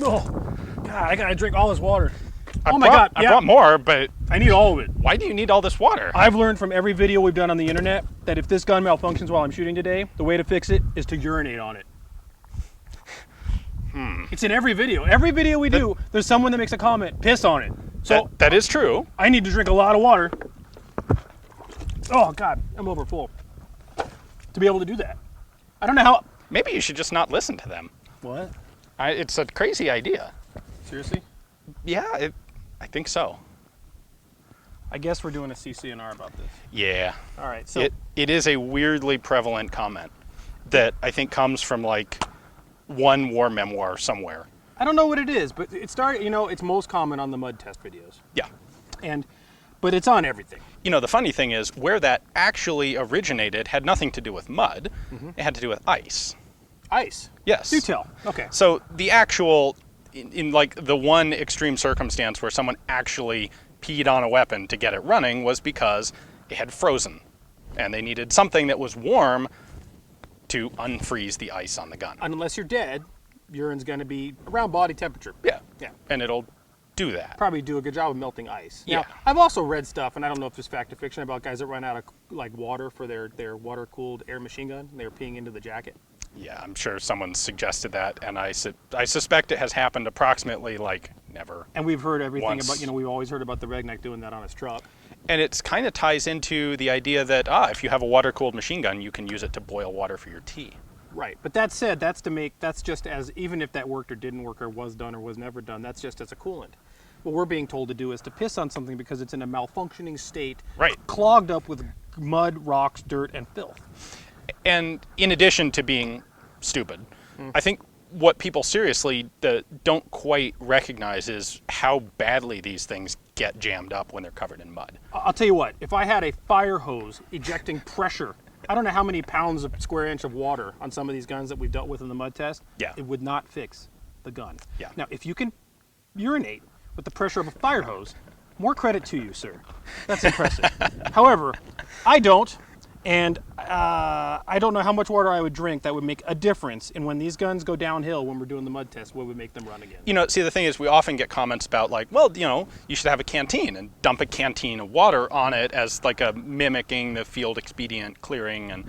Oh, God, I gotta drink all this water. I brought more, but I need all of it. why do you need all this water? I've learned from every video we've done on the internet that if this gun malfunctions while I'm shooting today, the way to fix it is to urinate on it. It's in every video. Every video we do, there's someone that makes a comment, piss on it. So that is true. I need to drink a lot of water. Oh God, I'm over full. To be able to do that. I don't know how. Maybe you should just not listen to them. What? It's a crazy idea. Seriously? Yeah, I think so. I guess we're doing a CCNR about this. Yeah. All right, so. It is a weirdly prevalent comment that I think comes from like one war memoir somewhere. I don't know what it is, but it started, it's most common on the mud test videos. Yeah. But it's on everything. The funny thing is where that actually originated had nothing to do with mud. It had to do with ice. Ice? Yes. Do tell. Okay. So the actual, in like the one extreme circumstance where someone actually peed on a weapon to get it running was because it had frozen. And they needed something that was warm to unfreeze the ice on the gun. Unless you're dead, urine's going to be around body temperature. Yeah. Yeah. And it'll do that. Probably do a good job of melting ice. Yeah. Now, I've also read stuff, and I don't know if it's fact or fiction, about guys that run out of like water for their water-cooled air machine gun, and they're peeing into the jacket. Yeah, I'm sure someone suggested that, and I suspect it has happened approximately like never. And we've heard everything once. about, we've always heard about the redneck doing that on his truck. And it kind of ties into the idea that, if you have a water-cooled machine gun, you can use it to boil water for your tea. Right, but that said, that's just as, even if that worked or didn't work or was done or was never done, that's just as a coolant. What we're being told to do is to piss on something because it's in a malfunctioning state, right, clogged up with mud, rocks, dirt, and filth. And in addition to being stupid, I think what people seriously don't quite recognize is how badly these things get jammed up when they're covered in mud. I'll tell you what, if I had a fire hose ejecting pressure, I don't know how many pounds of square inch of water on some of these guns that we've dealt with in the mud test, it would not fix the gun. Yeah. Now, if you can urinate with the pressure of a fire hose, more credit to you, sir. That's impressive. However, I don't, and I don't know how much water I would drink that would make a difference in when these guns go downhill when we're doing the mud test, what would make them run again. See, the thing is, we often get comments about like, well, you should have a canteen and dump a canteen of water on it as like a mimicking the field expedient clearing, and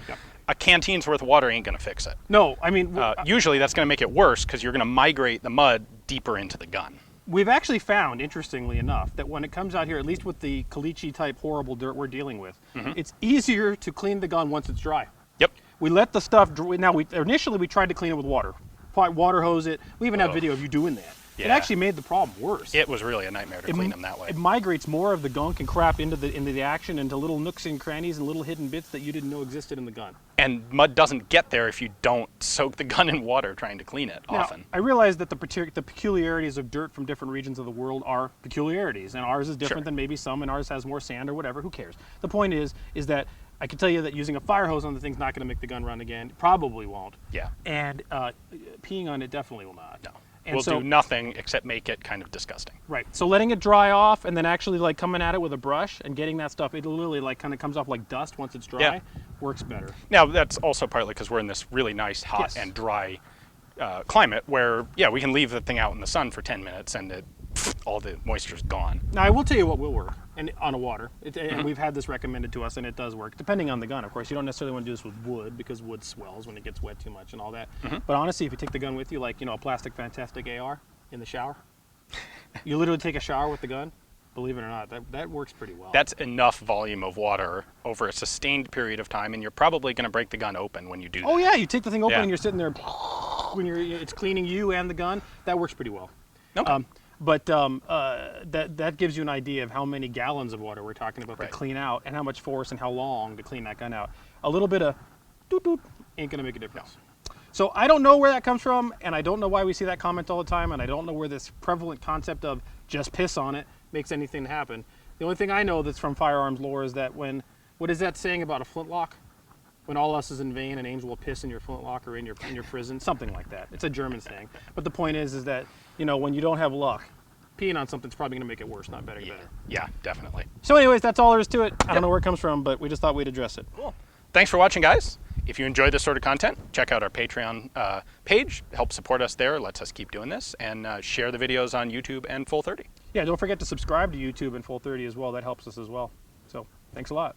a canteen's worth of water ain't gonna fix it. No, I mean... usually that's gonna make it worse because you're gonna migrate the mud deeper into the gun. We've actually found, interestingly enough, that when it comes out here, at least with the caliche type horrible dirt we're dealing with, it's easier to clean the gun once it's dry. Yep. We let the stuff dry. Now, initially we tried to clean it with water. Water hose it. We even have video of you doing that. Yeah. It actually made the problem worse. It was really a nightmare to clean them that way. It migrates more of the gunk and crap into the action, into little nooks and crannies and little hidden bits that you didn't know existed in the gun. And mud doesn't get there if you don't soak the gun in water trying to clean it often. Now, I realize that the peculiarities of dirt from different regions of the world are peculiarities, and ours is different than maybe some, and ours has more sand or whatever. Who cares? The point is that I can tell you that using a fire hose on the thing's not going to make the gun run again. It probably won't. Yeah. And peeing on it definitely will not. No. We'll do nothing except make it kind of disgusting. Right. So letting it dry off and then actually like coming at it with a brush and getting that stuff, it literally like kind of comes off like dust once it's dry, works better. Now that's also partly because we're in this really nice hot and dry climate where, we can leave the thing out in the sun for 10 minutes and all the moisture's gone. Now I will tell you what will work and on a water, and we've had this recommended to us and it does work, depending on the gun, of course. You don't necessarily want to do this with wood because wood swells when it gets wet too much and all that. But honestly, if you take the gun with you, like, a plastic Fantastic AR in the shower, you literally take a shower with the gun, believe it or not, that works pretty well. That's enough volume of water over a sustained period of time, and you're probably going to break the gun open when you do that. Oh yeah, you take the thing open and you're sitting there when it's cleaning you and the gun. That works pretty well. Okay. But that gives you an idea of how many gallons of water we're talking about to clean out, and how much force and how long to clean that gun out. A little bit of doot-doot ain't gonna make a difference. So I don't know where that comes from, and I don't know why we see that comment all the time, and I don't know where this prevalent concept of just piss on it makes anything happen. The only thing I know that's from firearms lore is that what is that saying about a flintlock? When all else is in vain, an angel will piss in your flintlock or in your prison, something like that. It's a German saying. But the point is that, when you don't have luck, peeing on something's probably going to make it worse, not better. Yeah, definitely. So anyways, that's all there is to it. I don't know where it comes from, but we just thought we'd address it. Cool. Thanks for watching, guys. if you enjoy this sort of content, check out our Patreon page. Help support us there. Lets us keep doing this. And share the videos on YouTube and Full30. Yeah, don't forget to subscribe to YouTube and Full30 as well. That helps us as well. So thanks a lot.